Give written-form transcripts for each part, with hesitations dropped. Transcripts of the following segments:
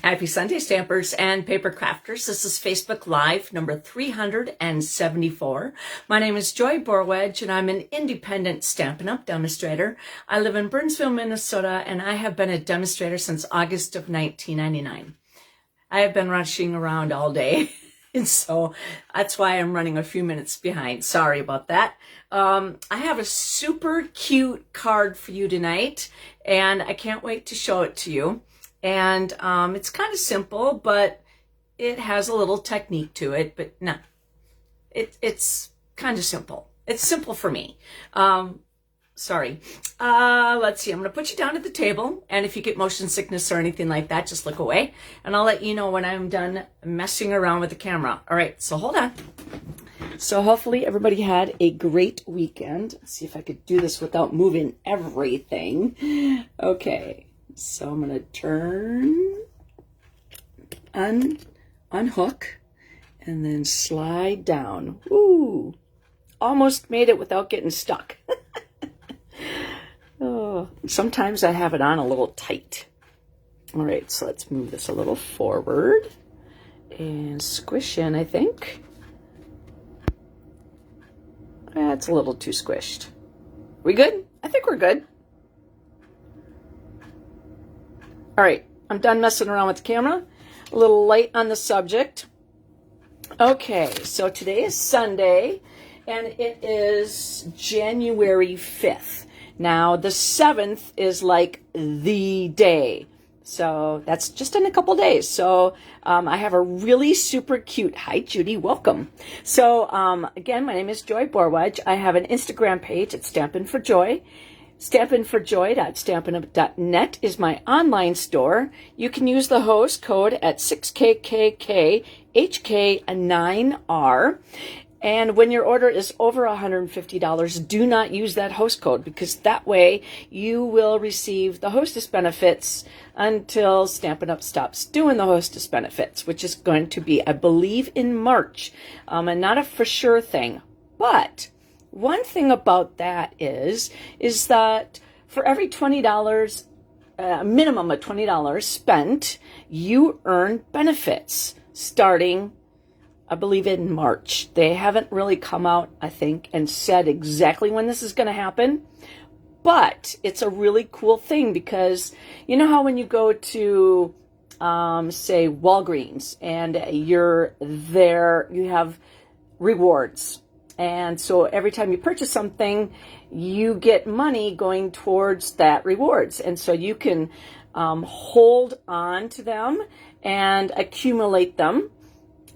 Happy Sunday, Stampers and Paper Crafters. This is Facebook Live number 374. My name is Joy Borwedge, and I'm an independent Stampin' Up! Demonstrator. I live in Burnsville, Minnesota, and I have been a demonstrator since August of 1999. I have been rushing around all day, and so that's why I'm running a few minutes behind. Sorry about that. I have a super cute card for you tonight, and I can't wait to show it to you. And it's kind of simple, but it has a little technique to it. But no, it's kind of simple. It's simple for me. Sorry. Let's see. I'm going to put you down at the table. And if you get motion sickness or anything like that, just look away. And I'll let you know when I'm done messing around with the camera. All right. So hold on. So hopefully everybody had a great weekend. Let's see if I could do this without moving everything. Okay. So I'm going to turn, unhook, and then slide down. Woo! Almost made it without getting stuck. Oh, sometimes I have it on a little tight. All right, so let's move this a little forward and squish in, I think. That's a little too squished. We good? I think we're good. All right, I'm done messing around with the camera. A little light on the subject. Okay, so today is Sunday, and it is January 5th. Now, the 7th is like the day. So that's just in a couple days. So I have a really super cute, hi Judy, welcome. So again, my name is Joy Borwedge. I have an Instagram page at Stampin' for Joy. Stampinforjoy.stampinup.net is my online store. You can use the host code at 6KKKHK9R. And when your order is over $150, do not use that host code, because that way you will receive the hostess benefits until Stampin' Up! Stops doing the hostess benefits, which is going to be, I believe, in March. And not a for sure thing, but one thing about that is that for every $20, a minimum of $20 spent, you earn benefits starting, I believe, in March. They haven't really come out, I think, and said exactly when this is going to happen, but it's a really cool thing, because you know how when you go to, say, Walgreens, and you're there, you have rewards. And so every time you purchase something, you get money going towards that rewards. And so you can hold on to them and accumulate them,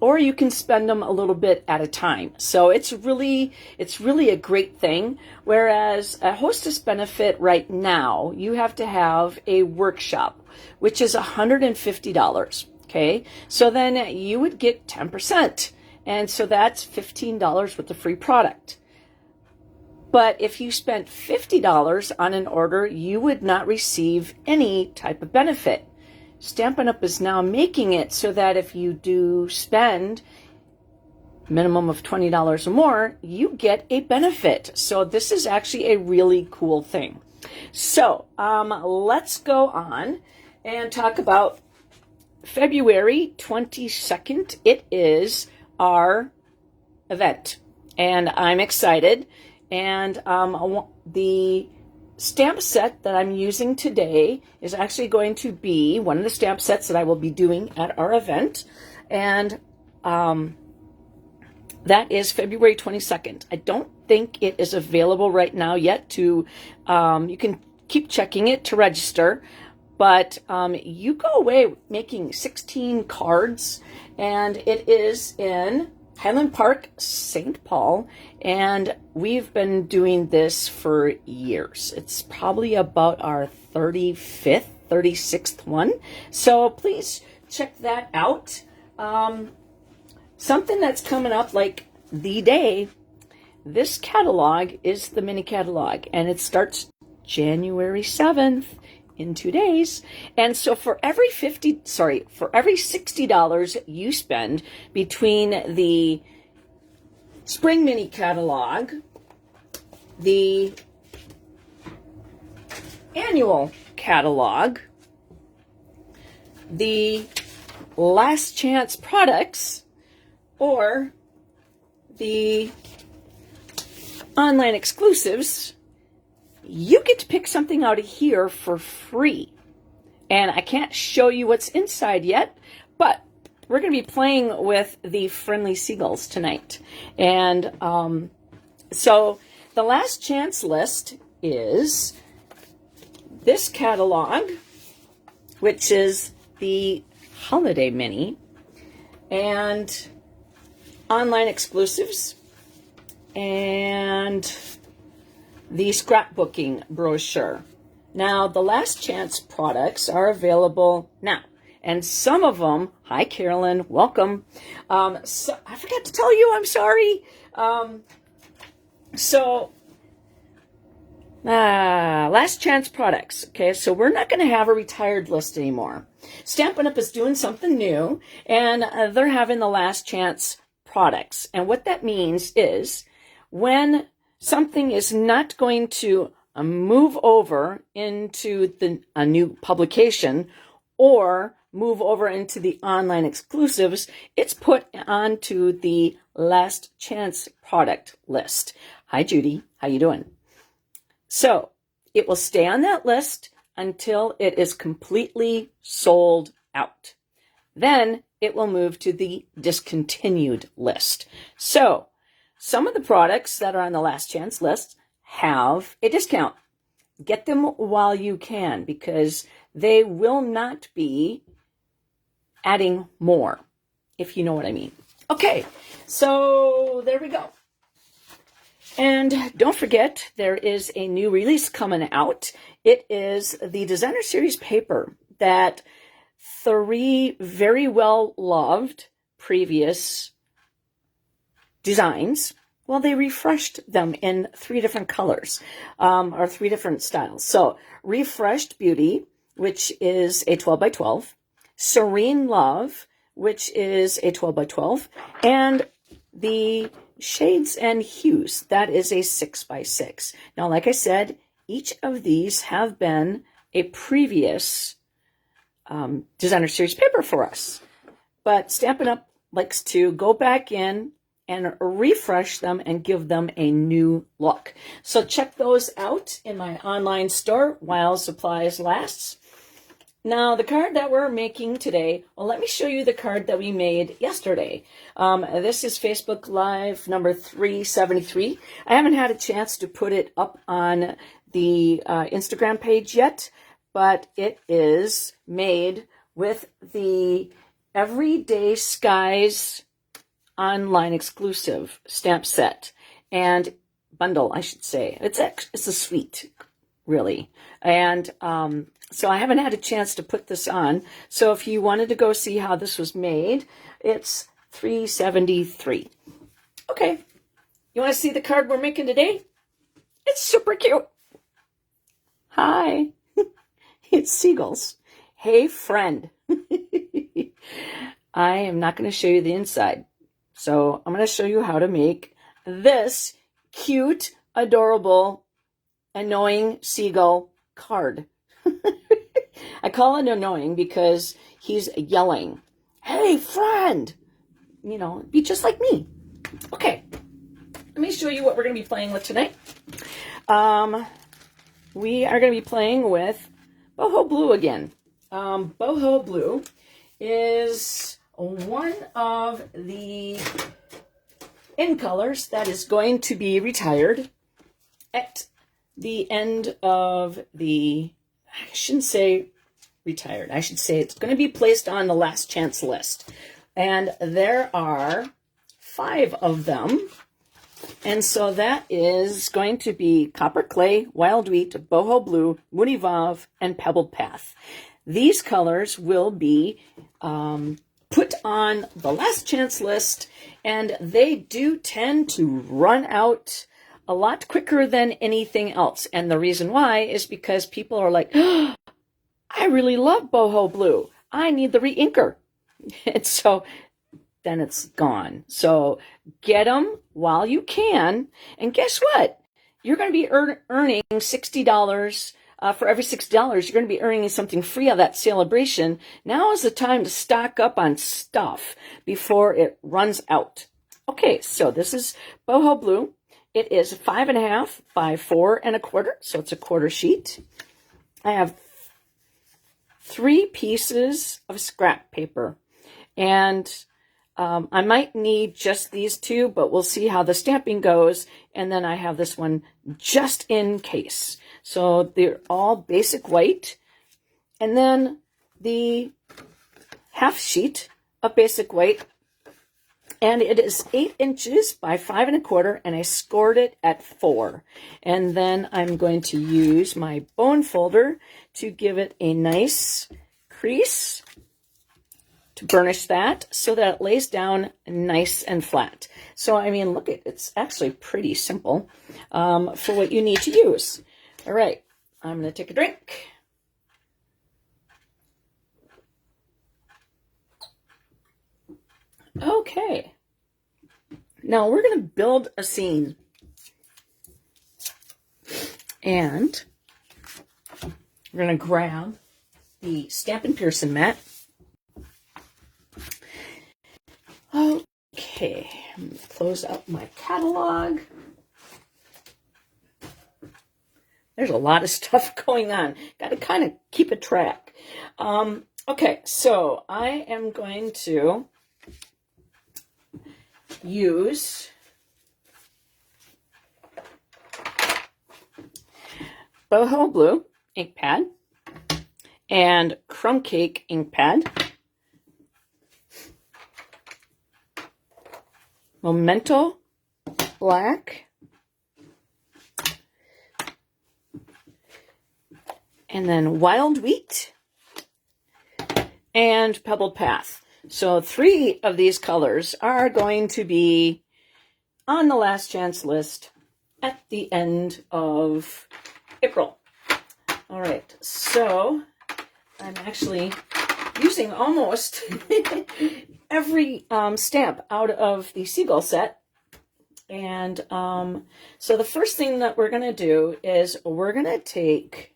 or you can spend them a little bit at a time. So it's really a great thing. Whereas a hostess benefit right now, you have to have a workshop, which is $150. Okay. So then you would get 10%. And so that's $15 with the free product. But if you spent $50 on an order, you would not receive any type of benefit. Stampin' Up! Is now making it so that if you do spend minimum of $20 or more, you get a benefit. So this is actually a really cool thing. So let's go on and talk about February 22nd. It is our event, and I'm excited. And the stamp set that I'm using today is actually going to be one of the stamp sets that I will be doing at our event, and that is February 22nd. I don't think it is available right now yet to, you can keep checking it to register, but you go away making 16 cards, and it is in Highland Park, St. Paul, and we've been doing this for years. It's probably about our 35th, 36th one, so please check that out. Something that's coming up like the day, this catalog is the mini catalog, and it starts January 7th. In 2 days. And so for every $60 you spend between the spring mini catalog, the annual catalog, the last chance products or the online exclusives, you get to pick something out of here for free. And I can't show you what's inside yet, but we're going to be playing with the friendly seagulls tonight. And so the last chance list is this catalog, which is the Holiday Mini, and online exclusives, and the scrapbooking brochure. Now, the last chance products are available now, and some of them, hi Carolyn, welcome. So I forgot to tell you, I'm sorry. Last chance products. Okay, so we're not going to have a retired list anymore. Stampin' Up! Is doing something new, and they're having the last chance products. And what that means is when something is not going to move over into a new publication or move over into the online exclusives, it's put onto the last chance product list. Hi, Judy. How you doing? So it will stay on that list until it is completely sold out. Then it will move to the discontinued list. So some of the products that are on the last chance list have a discount. Get them while you can, because they will not be adding more, if you know what I mean. Okay, so there we go. And don't forget, there is a new release coming out. It is the Designer Series paper that 3 very well loved previous designs, well, they refreshed them in 3 different colors, or 3 different styles. So Refreshed Beauty, which is a 12 by 12, Serene Love, which is a 12 by 12, and the Shades and Hues, that is a 6 by 6. Now, like I said, each of these have been a previous Designer Series paper for us. But Stampin' Up! Likes to go back in and refresh them and give them a new look. So check those out in my online store while supplies lasts. Now, the card that we're making today, well, let me show you the card that we made yesterday. This is Facebook Live number 373. I haven't had a chance to put it up on the Instagram page yet, but it is made with the Everyday Skies online exclusive stamp set and bundle, I should say. It's a suite, really. And so I haven't had a chance to put this on. So if you wanted to go see how this was made, it's $373. Okay, you want to see the card we're making today? It's super cute. Hi, it's Seagulls. Hey, friend. I am not going to show you the inside. So I'm going to show you how to make this cute, adorable, annoying seagull card. I call it annoying because he's yelling, hey, friend, you know, be just like me. Okay, let me show you what we're going to be playing with tonight. We are going to be playing with Boho Blue again. Boho Blue is one of the in colors that is going to be retired at the end of the, I shouldn't say retired, I should say it's going to be placed on the last chance list. And there are 5 of them. And so that is going to be Copper Clay, Wild Wheat, Boho Blue, Moody Vauve, and Pebbled Path. These colors will be put on the last chance list, and they do tend to run out a lot quicker than anything else. And the reason why is because people are like, oh, I really love Boho Blue. I need the re-inker. And so then it's gone. So get them while you can. And guess what? You're going to be earning $60 for every $6, you're going to be earning something free on that Sale-A-Bration. Now is the time to stock up on stuff before it runs out. Okay, so this is boho blue. It is 5.5 by 4.25, so it's a quarter sheet. I have 3 pieces of scrap paper, and I might need just these 2, but we'll see how the stamping goes. And then I have this one just in case. So they're all basic white. And then the half sheet of basic white. And it is 8 inches by 5.25, and I scored it at 4. And then I'm going to use my bone folder to give it a nice crease, to burnish that so that it lays down nice and flat. So, I mean, look, it's actually pretty simple for what you need to use. All right, I'm going to take a drink. Okay, now we're going to build a scene. And we're going to grab the Stampin' Pearson mat. Okay, I'm going to close out my catalog. There's a lot of stuff going on. Got to kind of keep a track. Okay, so I am going to use boho blue ink pad and crumb cake ink pad, Memento black, and then wild wheat and pebbled path. So 3 of these colors are going to be on the last chance list at the end of April. All right, so I'm actually using almost every stamp out of the Seagull set. And so the first thing that we're going to do is we're going to take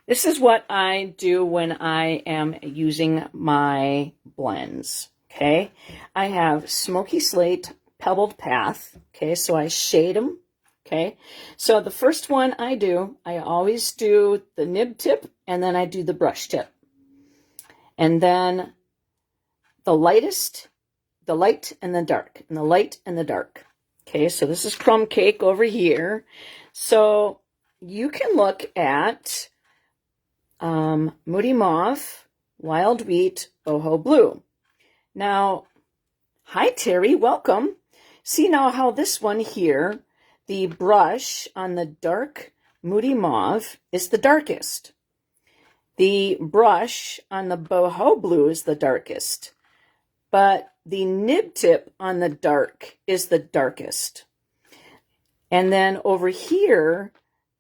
this is what I do when I am using my blends, okay? I have Smoky Slate, Pebbled Path, okay? So I shade them, okay? So the first one I do, I always do the nib tip, and then I do the brush tip. And then the lightest, the light and the dark, and the light and the dark. Okay, so this is crumb cake over here. So you can look at Moody Mauve, Wild Wheat, Boho Blue. Now, hi Terry, welcome. See now how this one here, the brush on the dark Moody Mauve is the darkest. The brush on the Boho Blue is the darkest. But the nib tip on the dark is the darkest. And then over here,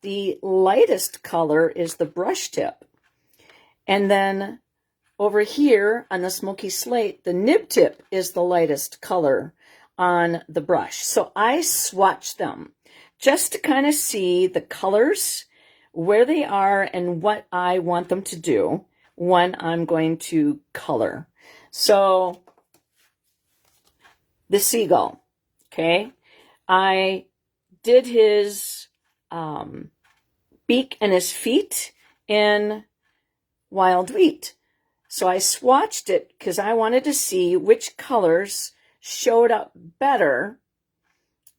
the lightest color is the brush tip. And then over here on the Smoky Slate, the nib tip is the lightest color on the brush. So I swatch them just to kind of see the colors, where they are, and what I want them to do when I'm going to color. So the seagull, okay, I did his beak and his feet in Wild Wheat. So I swatched it because I wanted to see which colors showed up better.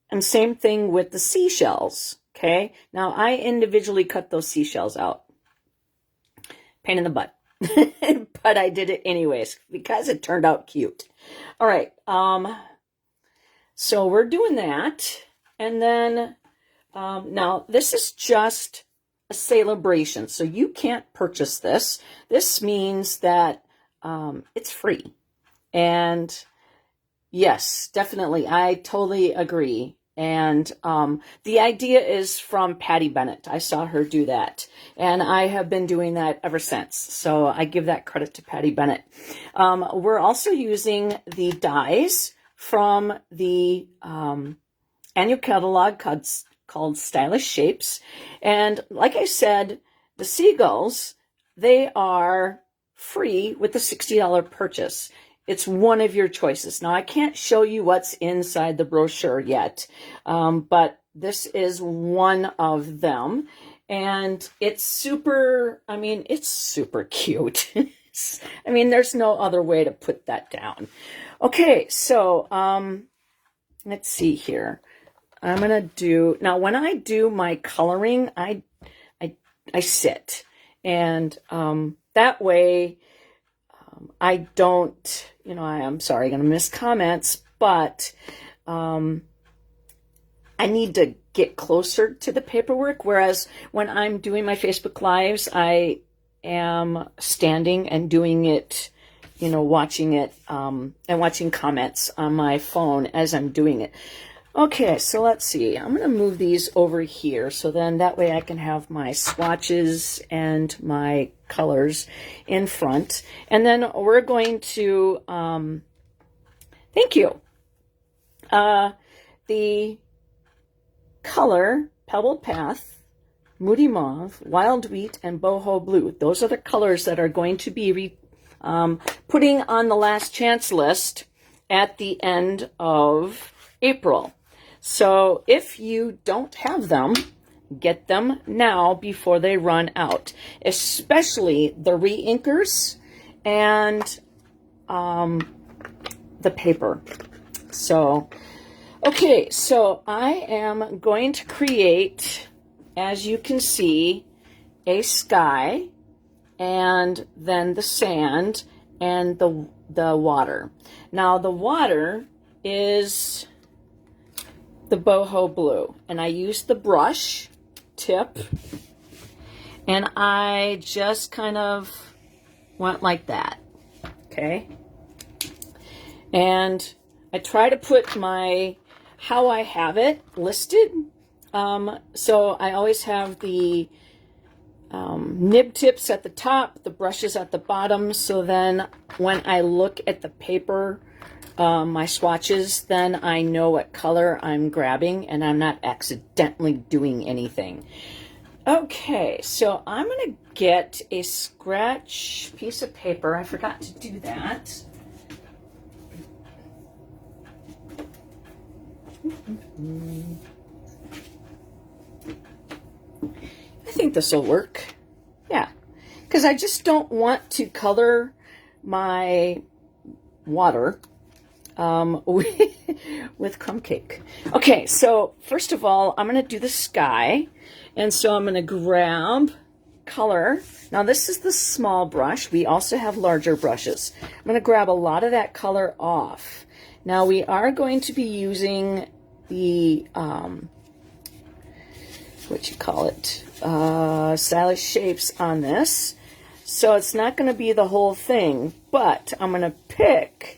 And same thing with the seashells, okay? Now I individually cut those seashells out. Pain in the butt. But I did it anyways because it turned out cute. All right, so we're doing that. And then now this is just a Sale-A-Bration, so you can't purchase this. This means that it's free. And yes, definitely, I totally agree. And the idea is from Patty Bennett. I saw her do that. And I have been doing that ever since. So I give that credit to Patty Bennett. We're also using the dies from the annual catalog called Stylish Shapes. And like I said, the Seagulls, they are free with the $60 purchase. It's one of your choices. Now, I can't show you what's inside the brochure yet, but this is one of them. And it's super, I mean, it's super cute. I mean, there's no other way to put that down. Okay, so let's see here. I'm going to do, now when I do my coloring, I sit. And that way I don't, you know, I'm sorry, I'm going to miss comments, but I need to get closer to the paperwork. Whereas when I'm doing my Facebook Lives, I am standing and doing it, you know, watching it and watching comments on my phone as I'm doing it. Okay, so let's see. I'm going to move these over here so then that way I can have my swatches and my colors in front. And then we're going to, thank you. The color, Pebble Path, Moody Mauve, Wild Wheat, and Boho Blue. Those are the colors that are going to be putting on the last chance list at the end of April. So if you don't have them, get them now before they run out, especially the re-inkers and the paper. So, okay, so I am going to create, as you can see, a sky and then the sand and the water. Now the water is the boho blue, and I used the brush tip and I just kind of went like that, okay? And I try to put my how I have it listed, so I always have the nib tips at the top, the brushes at the bottom, so then when I look at the paper, my swatches, then I know what color I'm grabbing and I'm not accidentally doing anything. Okay, so I'm going to get a scratch piece of paper. I forgot to do that. I think this will work. Yeah, because I just don't want to color my water with crumb cake. Okay, so first of all, I'm going to do the sky. And so I'm going to grab color. Now this is the small brush. We also have larger brushes. I'm going to grab a lot of that color off. Now we are going to be using the, what you call it, Stylish Shapes on this. So it's not going to be the whole thing, but I'm going to pick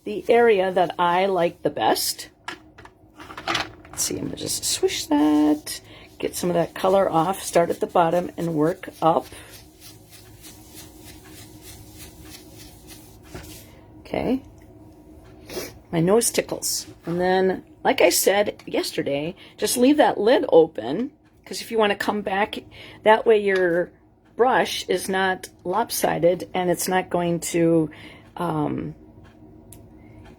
the area that I like the best. Let's see, I'm going to just swish that, get some of that color off, start at the bottom and work up. Okay. My nose tickles. And then, like I said yesterday, just leave that lid open, because if you want to come back, that way your brush is not lopsided and it's not going to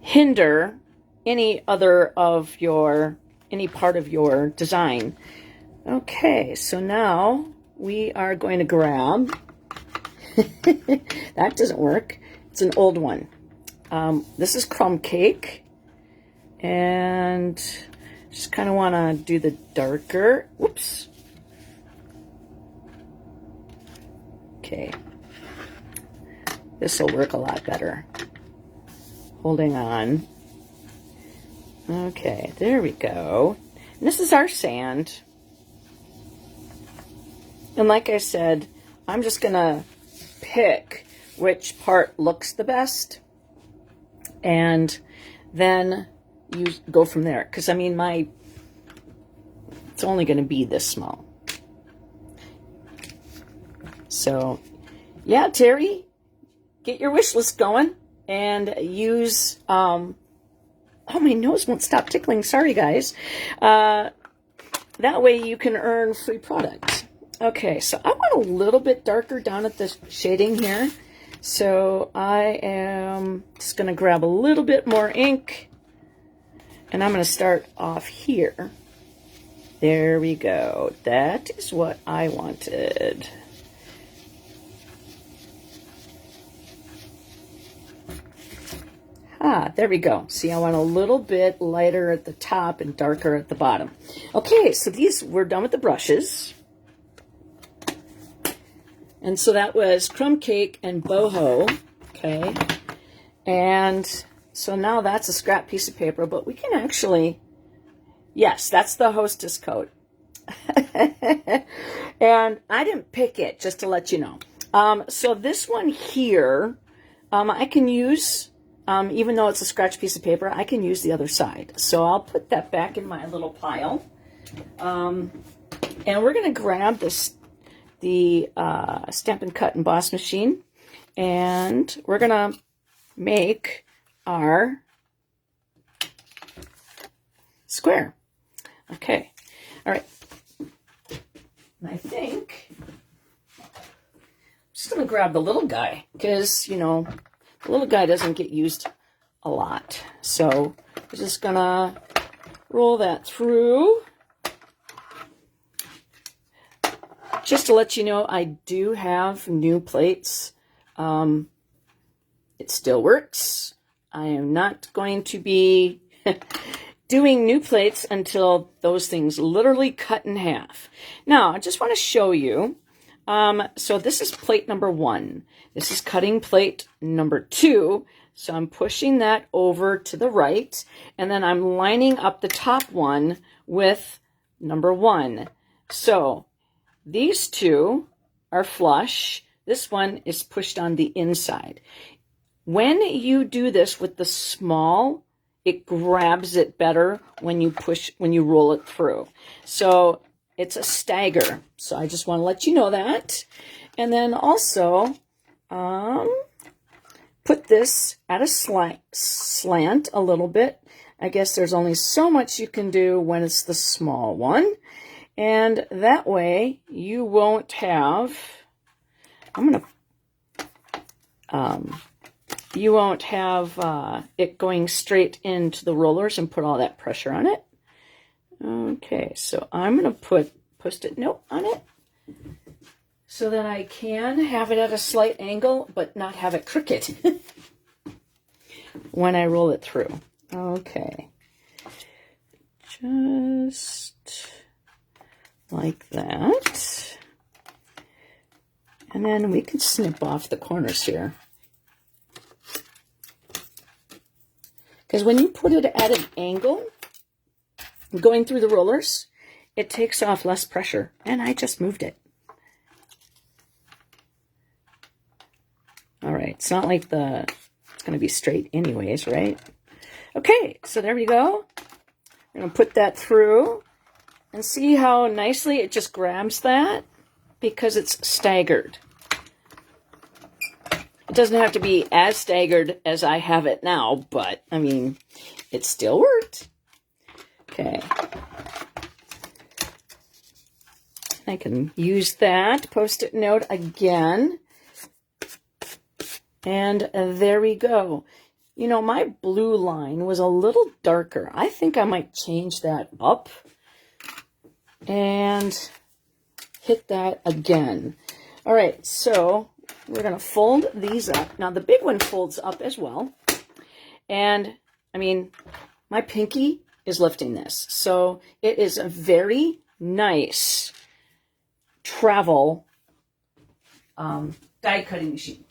hinder any part of your design. Okay, so now we are going to grab, that doesn't work, it's an old one. This is crumb cake, and just kind of want to do the darker, whoops. Okay, this will work a lot better. Holding on. Okay, there we go. And this is our sand. And like I said, I'm just going to pick which part looks the best. And then you go from there. Because, I mean, it's only going to be this small. So, yeah, Terry, get your wish list going. And use Oh, my nose won't stop tickling. Sorry, guys. That way you can earn free product. Okay, so I want a little bit darker down at the shading here. So I am just going to grab a little bit more ink. And I'm going to start off here. There we go. That is what I wanted. Ah, there we go. See, I want a little bit lighter at the top and darker at the bottom. Okay, so we're done with the brushes. And so that was Crumb Cake and Boho. Okay. And so now that's a scrap piece of paper, but we can actually, yes, that's the Hostess code. And I didn't pick it, just to let you know. So this one here, I can use, even though it's a scratch piece of paper, I can use the other side. So I'll put that back in my little pile. And we're going to grab the Stampin' Cut Emboss machine, and we're going to make our square. Okay. All right. And I think I'm just going to grab the little guy because, you know, the little guy doesn't get used a lot. So I'm just going to roll that through. Just to let you know, I do have new plates. It still works. I am not going to be doing new plates until those things literally cut in half. Now, I just want to show you. So this is plate number 1. This is cutting plate number 2. So I'm pushing that over to the right, and then I'm lining up the top one with number 1. So these two are flush. This one is pushed on the inside. When you do this with the small, it grabs it better when you roll it through. So it's a stagger. So I just want to let you know that. And then also, put this at a slant a little bit. I guess there's only so much you can do when it's the small one. And that way you won't have, you won't have it going straight into the rollers and put all that pressure on it. Okay, so I'm going to put Post-it note on it so that I can have it at a slight angle, but not have it crooked when I roll it through. Okay, just like that. And then we can snip off the corners here. Because when you put it at an angle, going through the rollers, it takes off less pressure. And I just moved it. All right, it's not like it's going to be straight anyways, right? Okay, so there we go. I'm going to put that through and see how nicely it just grabs that because it's staggered. It doesn't have to be as staggered as I have it now, but, I mean, it still worked. Okay. I can use that Post-it note again. And there we go. You know, my blue line was a little darker. I think I might change that up and hit that again. All right, so we're going to fold these up. Now, the big one folds up as well. And, I mean, my pinky is lifting this. So it is a very nice travel die cutting machine.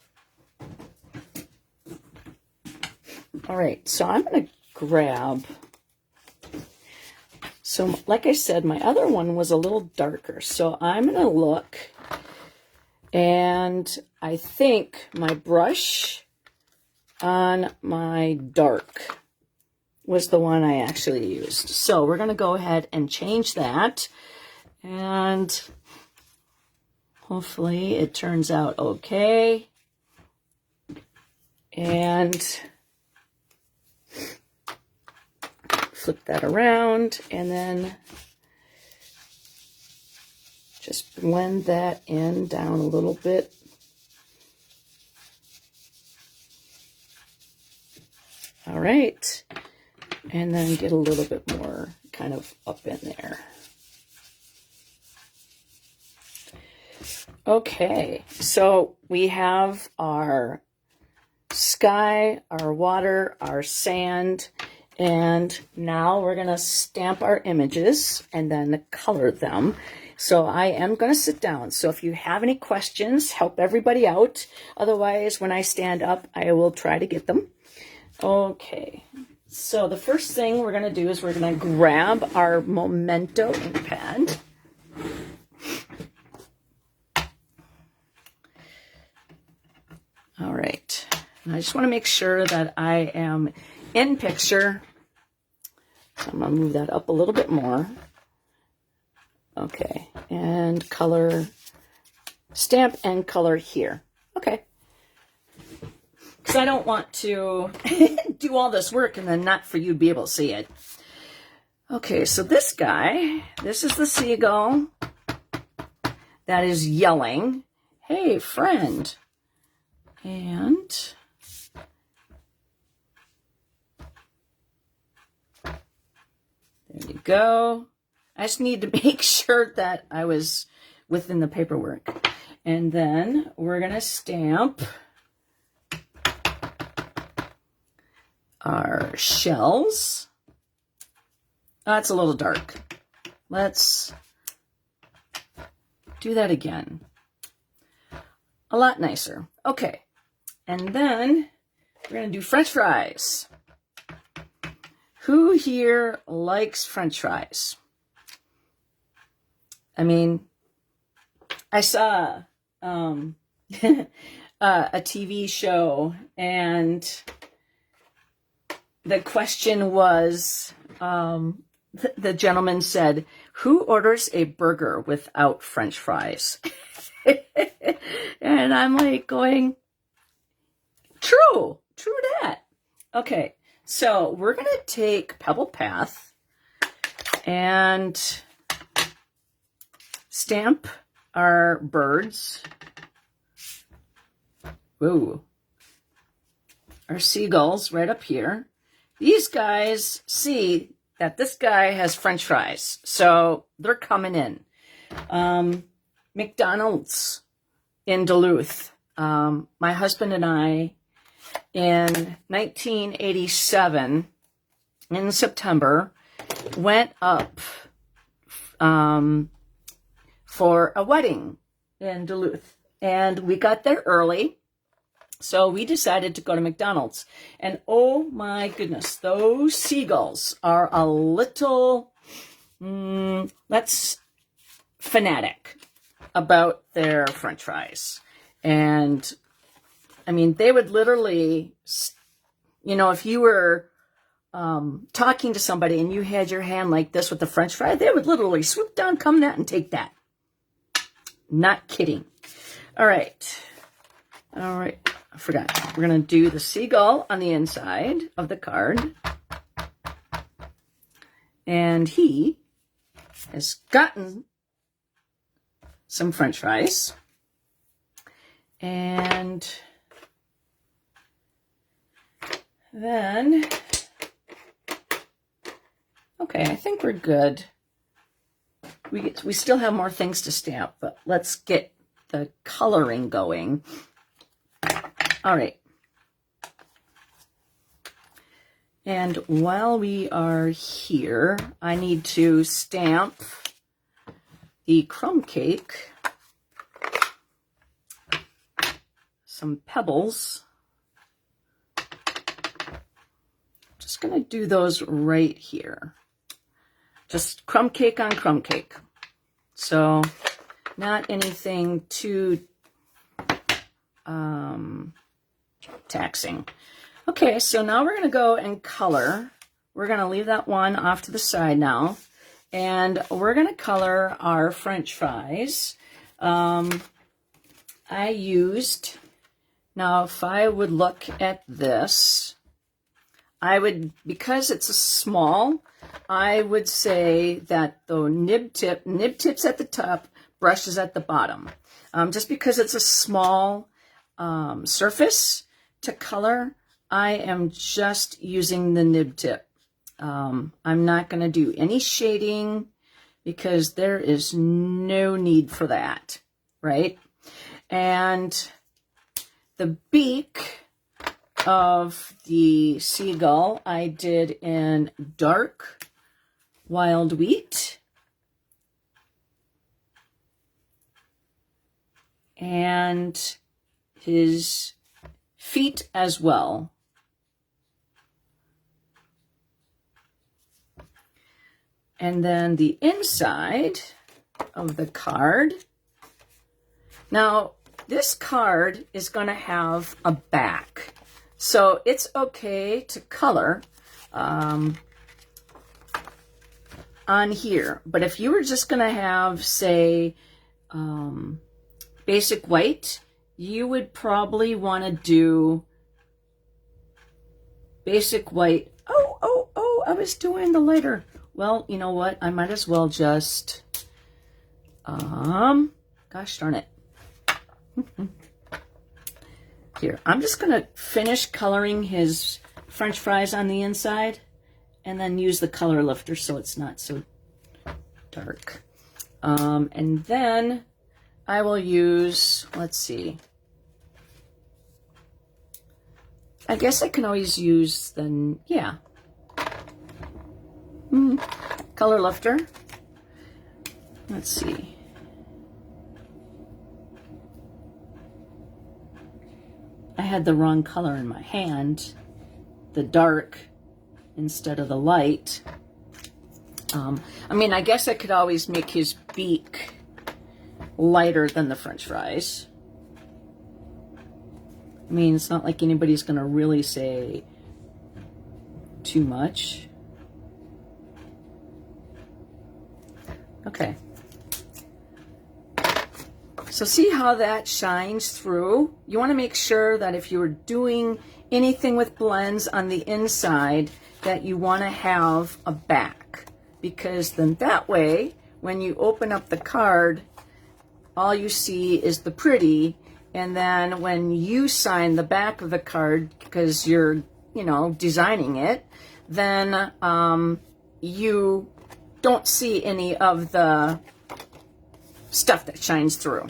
All right, so I'm going to grab. So, like I said, my other one was a little darker. So I'm going to look. And I think my brush on my dark was the one I actually used. So we're going to go ahead and change that. And hopefully it turns out okay. And flip that around and then just blend that in down a little bit. All right, and then get a little bit more kind of up in there. Okay, so we have our sky, our water, our sand, and now we're going to stamp our images and then color them. So I am going to sit down. So if you have any questions, help everybody out. Otherwise, when I stand up, I will try to get them. Okay, so the first thing we're going to do is we're going to grab our Memento ink pad. All right, and I just want to make sure that I am in picture. So I'm going to move that up a little bit more. Okay, and color, stamp and color here. Okay. Because I don't want to do all this work and then not for you to be able to see it. Okay, so this guy, this is the seagull that is yelling, "Hey, friend." And there you go. I just need to make sure that I was within the paperwork. And then we're going to stamp our shells. That's a little dark. Let's do that again. A lot nicer. Okay. And then we're going to do French fries. Who here likes French fries? I mean, I saw a TV show, and the question was, the gentleman said, "Who orders a burger without French fries?" And I'm like going, true that. Okay, so we're going to take Pebble Path and stamp our birds. Ooh. Our seagulls right up here. These guys see that this guy has French fries, so they're coming in. McDonald's in Duluth. My husband and I, in 1987, in September, went up for a wedding in Duluth. And we got there early, so we decided to go to McDonald's. And oh my goodness, those seagulls are a little, fanatic about their French fries. And I mean, they would literally, if you were talking to somebody and you had your hand like this with the French fry, they would literally swoop down, come that, and take that. Not kidding. All right. I forgot. We're going to do the seagull on the inside of the card. And he has gotten some French fries. And then, okay, I think we're good. We still have more things to stamp, but let's get the coloring going. All right. And while we are here, I need to stamp the crumb cake, some pebbles. Just going to do those right here. Just crumb cake on crumb cake. So not anything too taxing. Okay, so now we're going to go and color. We're going to leave that one off to the side now. And we're going to color our French fries. I used, now if I would look at this, I would, because it's a small, I would say that the nib tip's at the top, brush is at the bottom. Just because it's a small surface to color, I am just using the nib tip. I'm not going to do any shading because there is no need for that, right? And the beak of the seagull I did in dark wild wheat. And his feet as well. And then the inside of the card. Now, this card is going to have a back. So it's okay to color on here. But if you were just going to have, say, basic white, you would probably want to do basic white. Oh, I was doing the lighter. Well, you know what? I might as well just, gosh darn it. Here, I'm just going to finish coloring his French fries on the inside and then use the color lifter so it's not so dark. And then I will use, let's see. I guess I can always use the, yeah. Color lifter. Let's see. I had the wrong color in my hand, the dark instead of the light. I mean, I guess I could always make his beak lighter than the French fries. I mean, it's not like anybody's going to really say too much. Okay. So see how that shines through? You want to make sure that if you're doing anything with blends on the inside, that you want to have a back. Because then that way, when you open up the card, all you see is the pretty. And then when you sign the back of the card, because you're, you know, designing it, then you don't see any of the stuff that shines through.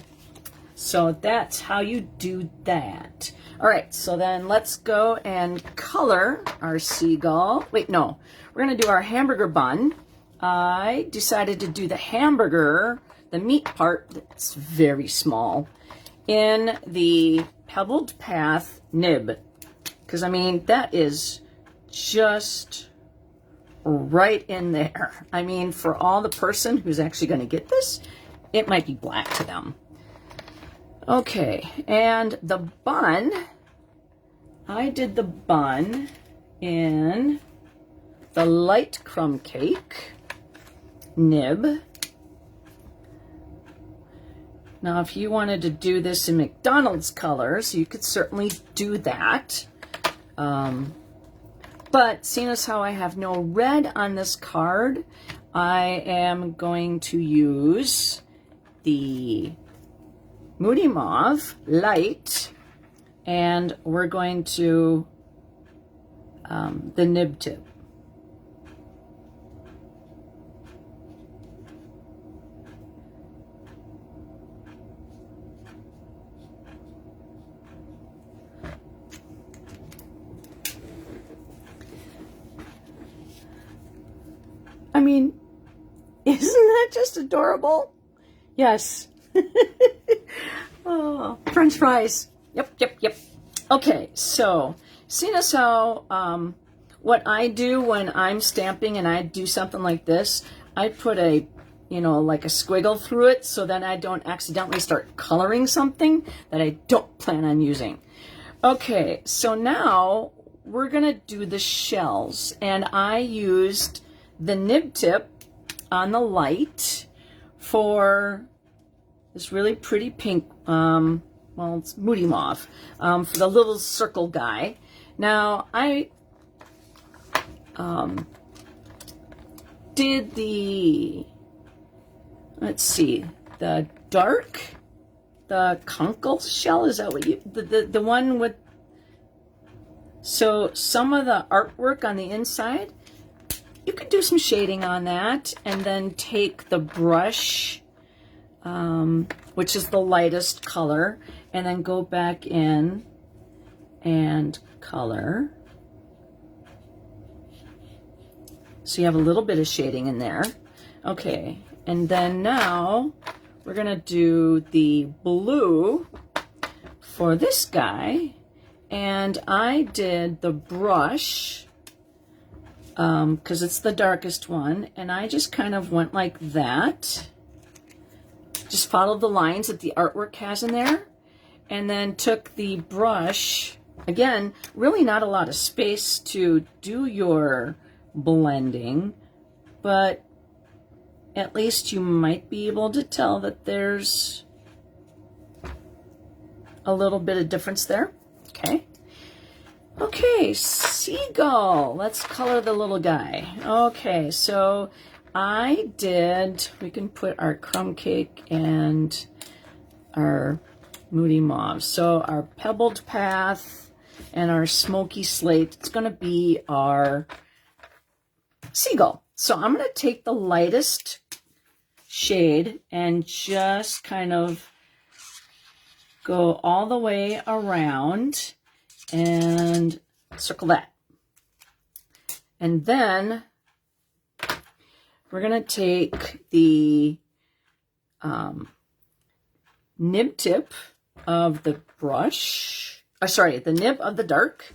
So that's how you do that. All right, so then let's go and color our seagull. Wait, no, we're gonna do our hamburger bun. I decided to do the hamburger, the meat part that's very small, in the Pebbled Path nib. Because, I mean, that is just right in there. I mean, for all the person who's actually going to get this, it might be black to them. Okay, and the bun, I did the bun in the light crumb cake nib. Now, if you wanted to do this in McDonald's colors, you could certainly do that. But seeing as how I have no red on this card, I am going to use the Moody Mauve light, and we're going to the nib tip. I mean, isn't that just adorable? Yes. Oh, French fries. Yep. Okay, so seeing as how what I do when I'm stamping and I do something like this, I put a, you know, like a squiggle through it so then I don't accidentally start coloring something that I don't plan on using. Okay, so now we're gonna do the shells, and I used the nib tip on the light for this really pretty pink, well, it's Moody Mauve, for the little circle guy. Now, I did the, let's see, the conkle shell, is that what you, the one with, so some of the artwork on the inside, you could do some shading on that, and then take the brush, which is the lightest color, and then go back in and color. So you have a little bit of shading in there. Okay, and then now we're gonna do the blue for this guy. And I did the brush, because it's the darkest one, and I just kind of went like that. Just followed the lines that the artwork has in there, and then took the brush, again, really not a lot of space to do your blending, but at least you might be able to tell that there's a little bit of difference there. Okay. Okay, seagull. Let's color the little guy. Okay, so I did, we can put our crumb cake and our moody mauve. So our pebbled path and our smoky slate, it's going to be our seagull. So I'm going to take the lightest shade and just kind of go all the way around and circle that. And then we're going to take the nib tip of the brush, the nib of the dark,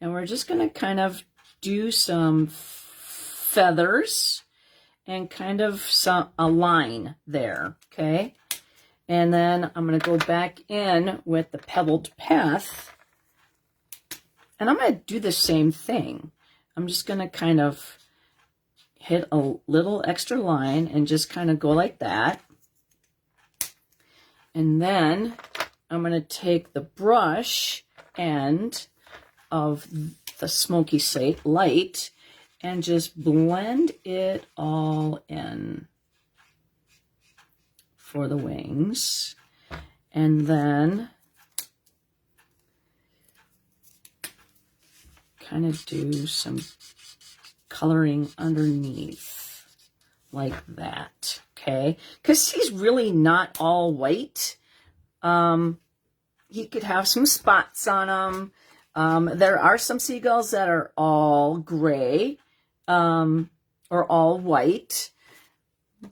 and we're just going to kind of do some feathers and kind of a line there, okay? And then I'm going to go back in with the pebbled path, and I'm going to do the same thing. I'm just going to kind of hit a little extra line and just kind of go like that. And then I'm going to take the brush end of the smoky slate light and just blend it all in for the wings. And then kind of do some coloring underneath like that, okay? Because he's really not all white. He could have some spots on him. There are some seagulls that are all gray or all white.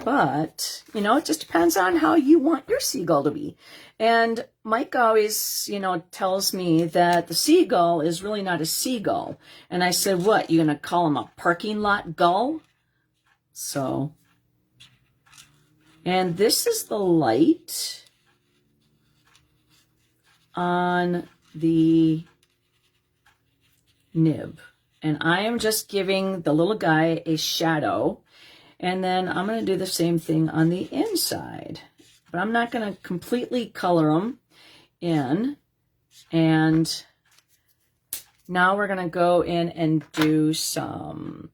But, you know, it just depends on how you want your seagull to be. And Mike always, you know, tells me that the seagull is really not a seagull. And I said, what, you going to call him a parking lot gull? So, and this is the light on the nib. And I am just giving the little guy a shadow. And then I'm going to do the same thing on the inside. But I'm not going to completely color them in. And now we're going to go in and do some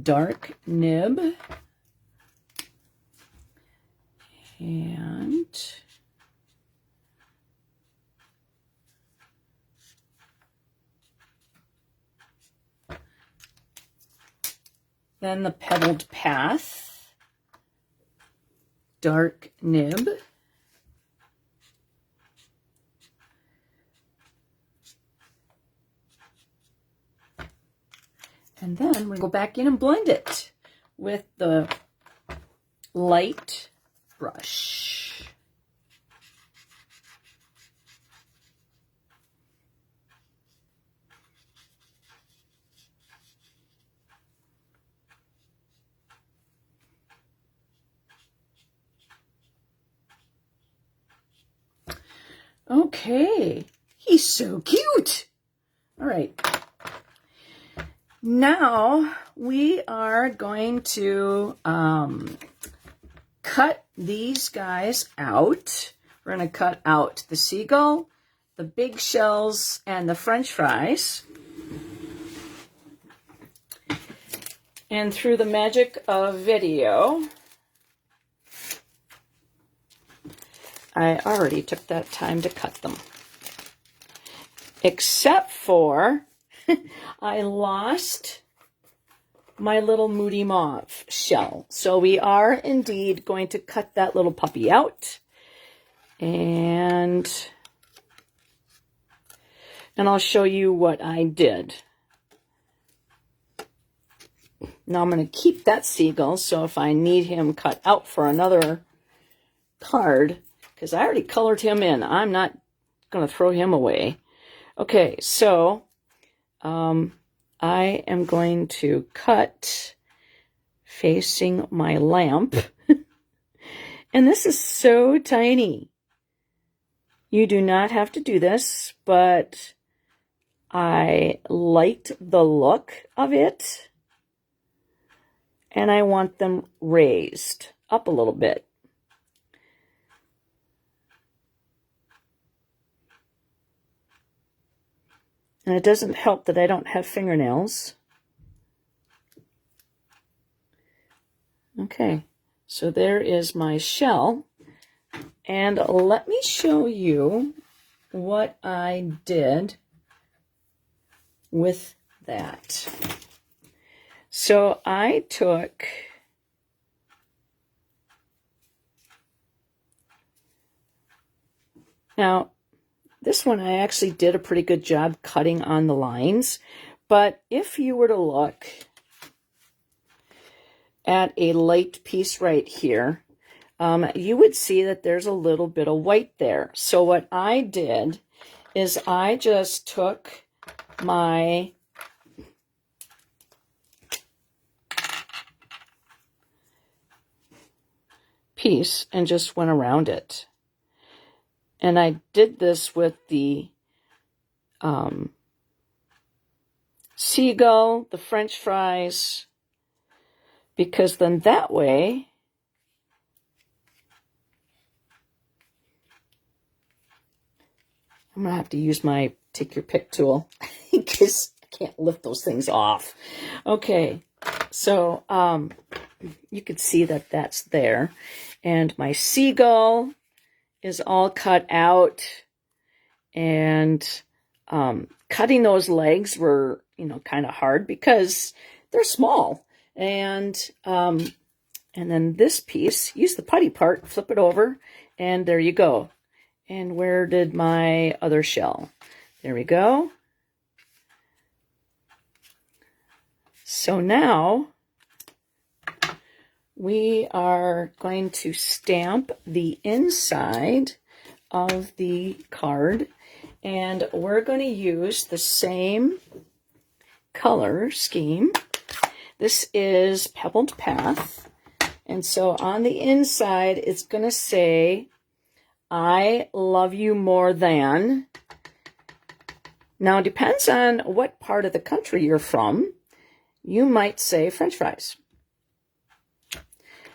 dark nib. And then the pebbled path, dark nib, and then we go back in and blend it with the light brush. Okay, he's so cute. All right. Now we are going to cut these guys out. We're going to cut out the seagull, the big shells, and the French fries. And through the magic of video, I already took that time to cut them. Except for I lost my little Moody Mauve shell. So we are indeed going to cut that little puppy out. And I'll show you what I did. Now I'm going to keep that seagull, so if I need him cut out for another card, because I already colored him in, I'm not going to throw him away. Okay, so I am going to cut facing my lamp. And this is so tiny. You do not have to do this, but I liked the look of it. And I want them raised up a little bit. And it doesn't help that I don't have fingernails. Okay, so there is my shell. And let me show you what I did with that. So I took now this one I actually did a pretty good job cutting on the lines, but if you were to look at a light piece right here, you would see that there's a little bit of white there. So what I did is I just took my piece and just went around it. And I did this with the seagull, the French fries, because then that way I'm gonna have to use my take your pick tool because I can't lift those things off. Okay, so you could see that that's there. And my seagull is all cut out. And cutting those legs were, kind of hard because they're small. And then this piece, use the putty part, flip it over, and there you go. And where did my other shell? There we go. So now we are going to stamp the inside of the card, and we're going to use the same color scheme. This is Pebbled Path, and so on the inside it's going to say, I love you more than. Now it depends on what part of the country you're from. You might say French fries.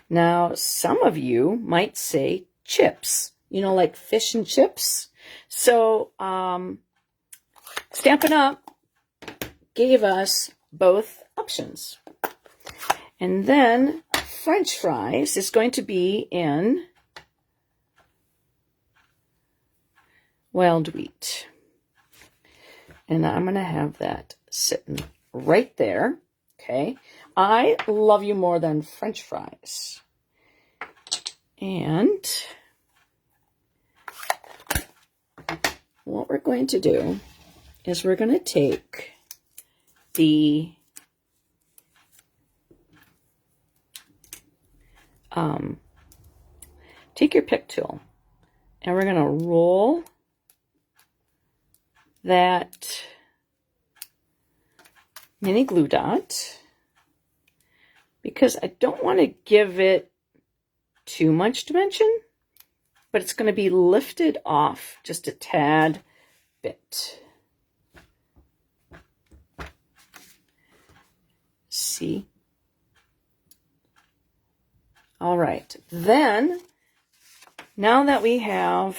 Now, some of you might say chips, like fish and chips. So, Stampin' Up! Gave us both options. And then French fries is going to be in wild wheat. And I'm going to have that sitting right there. Okay. I love you more than French fries. And what we're going to do is we're going to take the take your pick tool, and we're going to roll that mini glue dot, because I don't want to give it too much dimension, but it's going to be lifted off just a tad bit. See? All right. Then, now that we have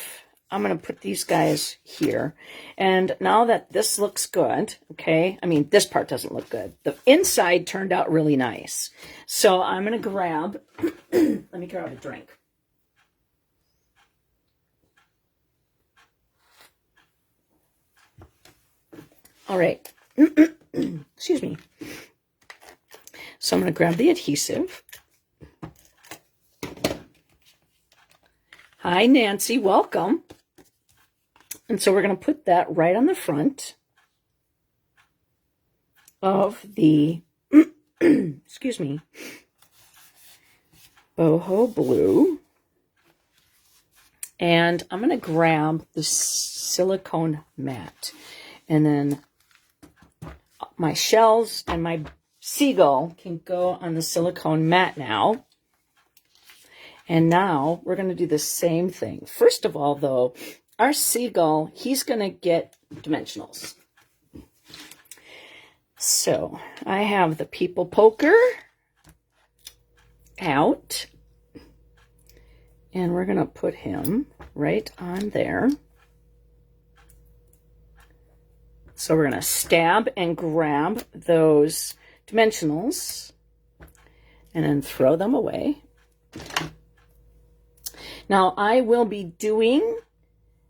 I'm going to put these guys here. And now that this looks good, okay, I mean, this part doesn't look good. The inside turned out really nice. So I'm going to grab, let me grab a drink. All right. Excuse me. So I'm going to grab the adhesive. Hi, Nancy. Welcome. And so we're going to put that right on the front of the, excuse me, boho blue. And I'm going to grab the silicone mat. And then my shells and my seagull can go on the silicone mat now. And now we're going to do the same thing. First of all, though, our seagull, he's going to get dimensionals. So I have the people poker out. And we're going to put him right on there. So we're going to stab and grab those dimensionals and then throw them away. Now I will be doing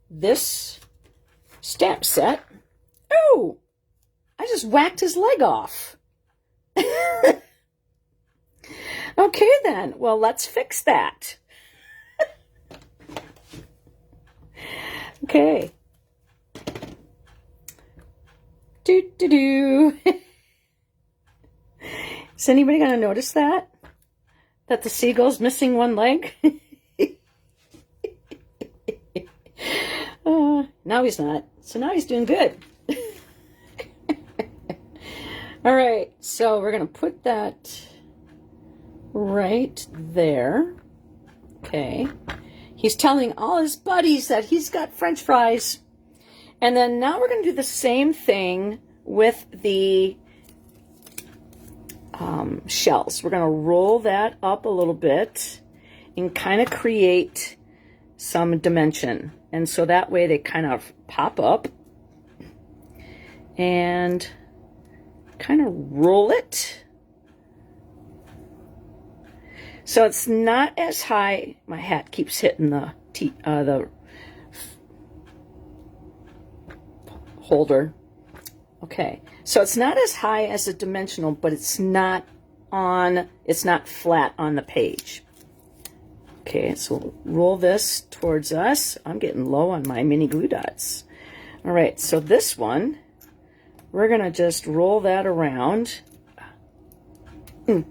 this stamp set. Oh, I just whacked his leg off. Okay then, well, let's fix that. Okay. Do. Is anybody going to notice that? That the seagull's missing one leg? Now he's not. So now he's doing good. All right. So we're going to put that right there. Okay. He's telling all his buddies that he's got French fries. And then now we're going to do the same thing with the shells. We're going to roll that up a little bit and kind of create some dimension. And so that way they kind of pop up and kind of roll it. So it's not as high. My hat keeps hitting the holder. Okay, so it's not as high as a dimensional, but it's not flat on the page. Okay, so roll this towards us. I'm getting low on my mini glue dots. All right, so this one, we're gonna just roll that around and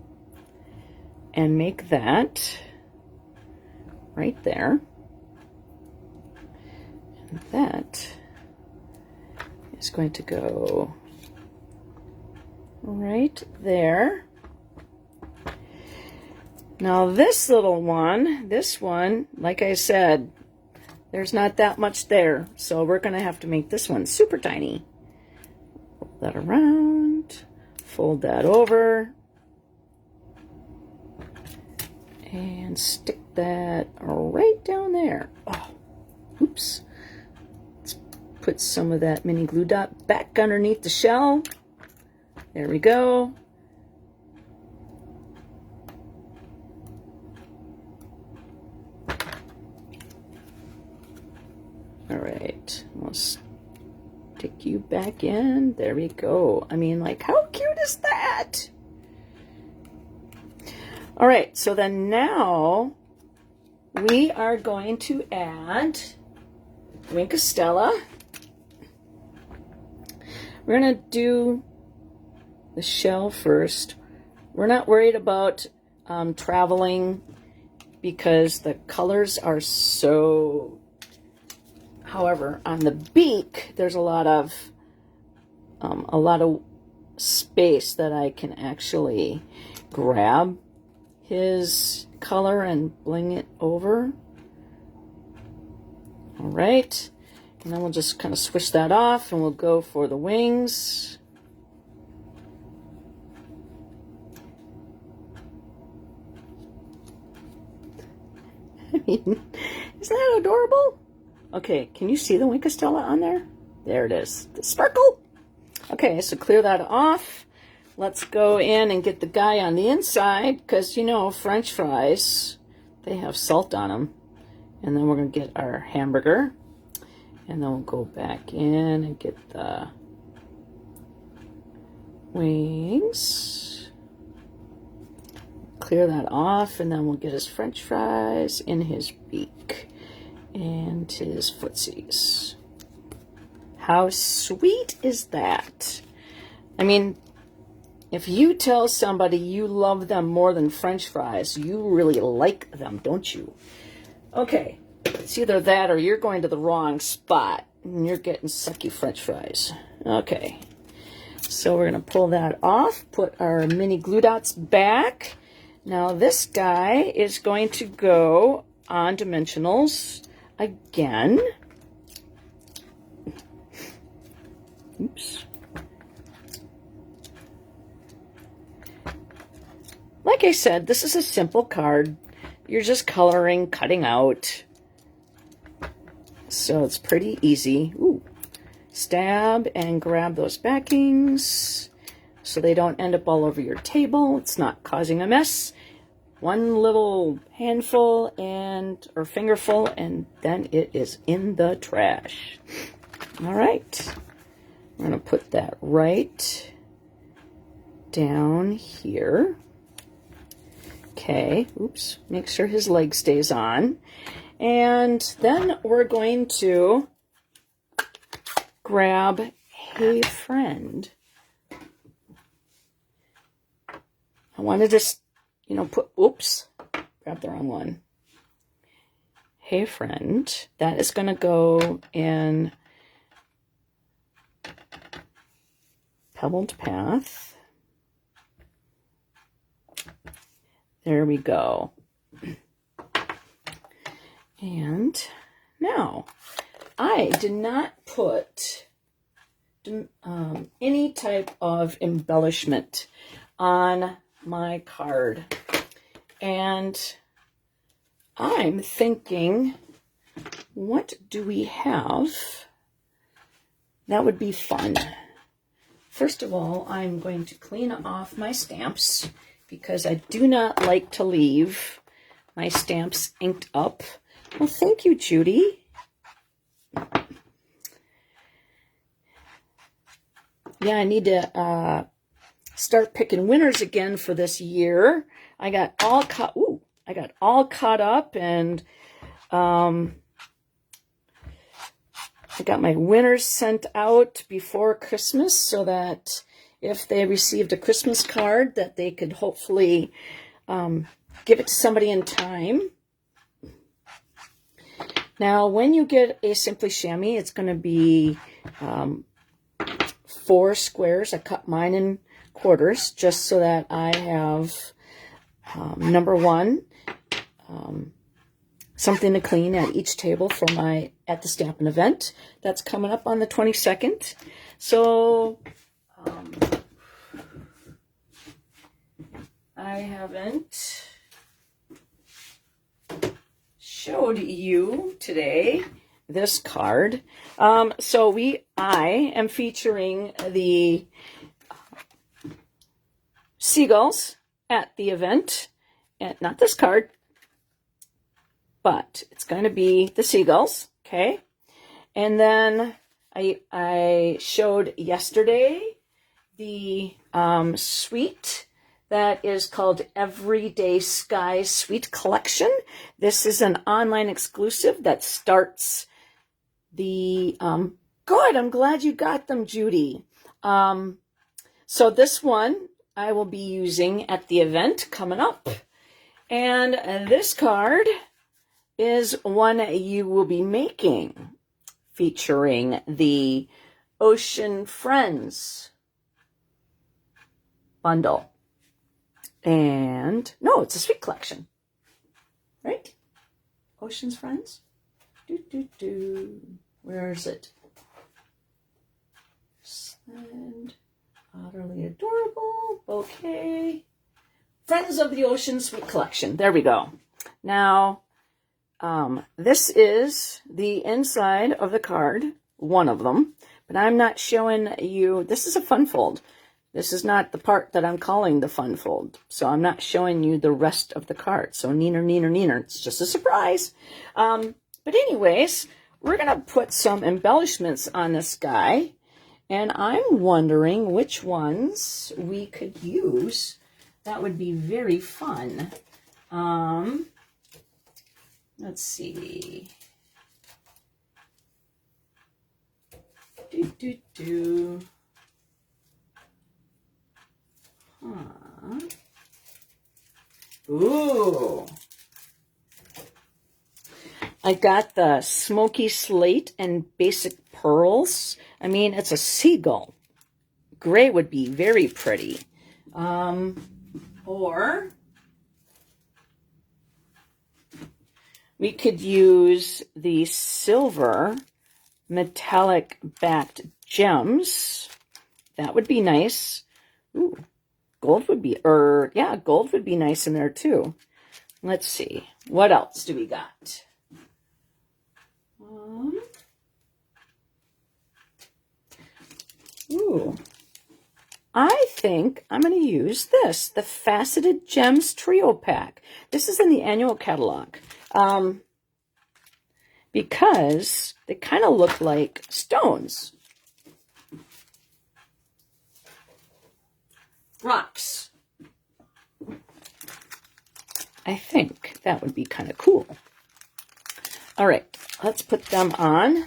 make that right there. And that is going to go right there. Now this little one, this one, like I said, there's not that much there. So we're going to have to make this one super tiny. Roll that around, fold that over, and stick that right down there. Oh, oops. Let's put some of that mini glue dot back underneath the shell. There we go. All right, we'll stick you back in. There we go. I mean, like, how cute is that? All right, so then now we are going to add Wink of Stella. We're going to do the shell first. We're not worried about traveling because the colors are so... However, on the beak, there's a lot of space that I can actually grab his color and bling it over. All right, and then we'll just kind of swish that off, and we'll go for the wings. I mean, isn't that adorable? Okay, can you see the Wink of Stella on there? There it is, the sparkle. Okay, so clear that off. Let's go in and get the guy on the inside, because you know, French fries, they have salt on them. And then we're going to get our hamburger. And then we'll go back in and get the wings. Clear that off, and then we'll get his French fries in his beak and his footsies. How sweet is that? I mean, if you tell somebody you love them more than French fries, you really like them, don't you? Okay, it's either that or you're going to the wrong spot and you're getting sucky French fries. Okay, so we're going to pull that off, put our mini glue dots back. Now this guy is going to go on dimensionals again. Oops. Like I said, this is a simple card. You're just coloring, cutting out. So it's pretty easy. Ooh. Stab and grab those backings so they don't end up all over your table. It's not causing a mess. One little handful or fingerful, and then it is in the trash. All right. I'm going to put that right down here. Okay, oops, make sure his leg stays on. And then we're going to grab Hey Friend. I want to just, you know, oops, grab the wrong one. Hey Friend, that is going to go in Pebbled Path. There we go. And now, I did not put any type of embellishment on my card. And I'm thinking, what do we have that would be fun? First of all, I'm going to clean off my stamps, because I do not like to leave my stamps inked up. Well, thank you, Judy. Yeah, I need to start picking winners again for this year. I got all caught up, and I got my winners sent out before Christmas so that if they received a Christmas card, that they could hopefully give it to somebody in time. Now, when you get a Simply Chamois, it's going to be 4 squares. I cut mine in quarters just so that I have, number one, something to clean at each table for at the Stampin' event. That's coming up on the 22nd. So I haven't showed you today this card. So I am featuring the seagulls at the event, and not this card, but it's going to be the seagulls, okay? And then I showed yesterday the suite that is called Everyday Skies Suite Collection. This is an online exclusive that starts the, good, I'm glad you got them, Judy. So this one I will be using at the event coming up. And this card is one you will be making, featuring the Ocean Friends bundle. And no, it's a suite collection, right? Ocean's Friends. Where is it? And utterly adorable bouquet. Friends of the Ocean suite collection. There we go. Now, This is the inside of the card, one of them, but I'm not showing you. This is a fun fold. This is not the part that I'm calling the fun fold, so I'm not showing you the rest of the card. So neener, neener, neener. It's just a surprise. But anyways, we're going to put some embellishments on this guy, and I'm wondering which ones we could use. That would be very fun. Let's see. Ooh. I got the Smoky Slate and Basic Pearls. I mean, it's a seagull. Gray would be very pretty. Or we could use the silver metallic backed gems. That would be nice. Ooh, gold would be, gold would be nice in there too. Let's see. What else do we got? Ooh. I think I'm going to use this, the Faceted Gems Trio Pack. This is in the annual catalog. Because they kind of look like stones. Rocks. I think that would be kind of cool. All right, let's put them on.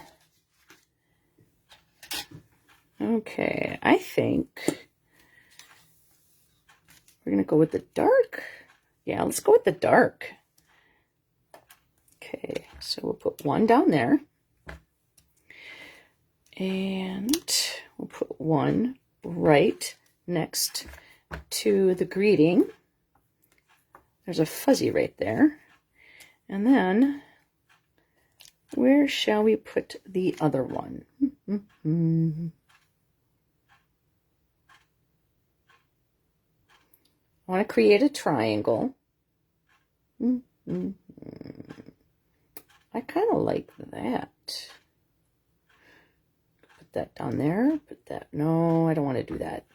Okay, I think we're going to go with the dark. Yeah, let's go with the dark. Okay, so we'll put one down there. And we'll put one right next to the greeting. There's a fuzzy right there. And then, where shall we put the other one? I want to create a triangle. I kind of like that. Put that down there. Put that. No, I don't want to do that.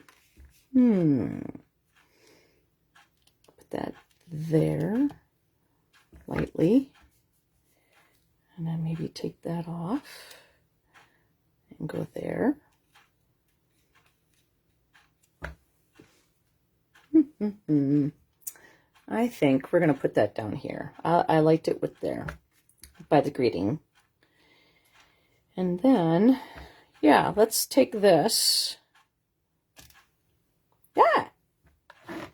Put that there lightly. And then maybe take that off and go there. I think we're going to put that down here. I liked it with there by the greeting. And then, yeah, let's take this. Yeah,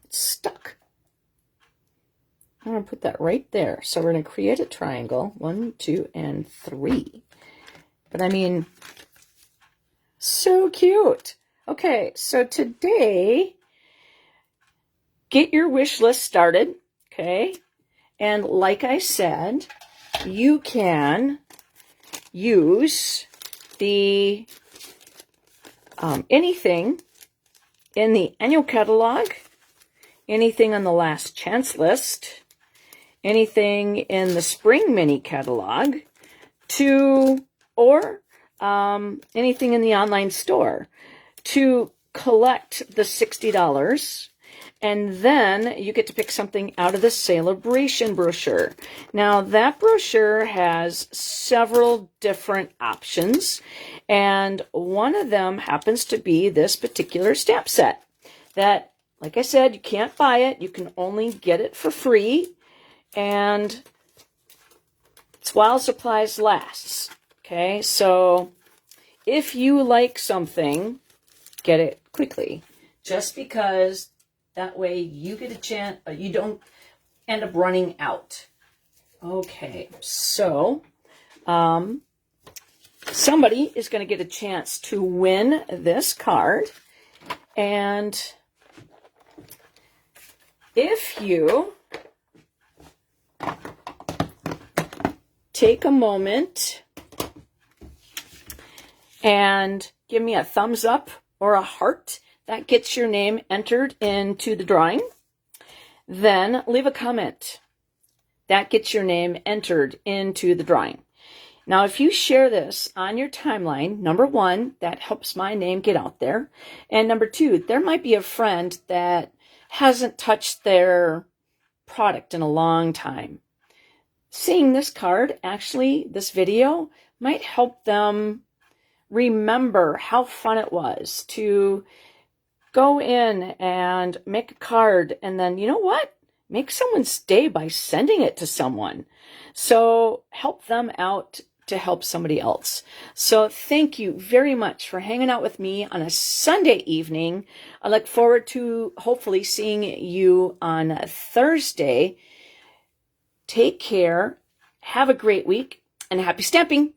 it's stuck. I'm going to put that right there. So we're going to create a triangle. 1, 2, and 3. But I mean, so cute. Okay, so today, get your wish list started, okay? And like I said, you can use the anything in the annual catalog, anything on the last chance list, anything in the spring mini catalog, or anything in the online store to collect the $60. And then you get to pick something out of the Sale-A-Bration brochure. Now, that brochure has several different options, and one of them happens to be this particular stamp set that, like I said, you can't buy it. You can only get it for free, and it's while supplies lasts. Okay, so if you like something, get it quickly. Just because that way you get a chance, you don't end up running out. Okay, so somebody is going to get a chance to win this card. And if you take a moment and give me a thumbs up or a heart, that gets your name entered into the drawing. Then leave a comment. that gets your name entered into the drawing. Now, if you share this on your timeline, number one, that helps my name get out there. And number two, there might be a friend that hasn't touched their product in a long time. Seeing this card, actually, this video, might help them remember how fun it was to go in and make a card, and then, you know what? Make someone's day by sending it to someone. So help them out to help somebody else. So thank you very much for hanging out with me on a Sunday evening. I look forward to hopefully seeing you on Thursday. Take care. Have a great week, and happy stamping.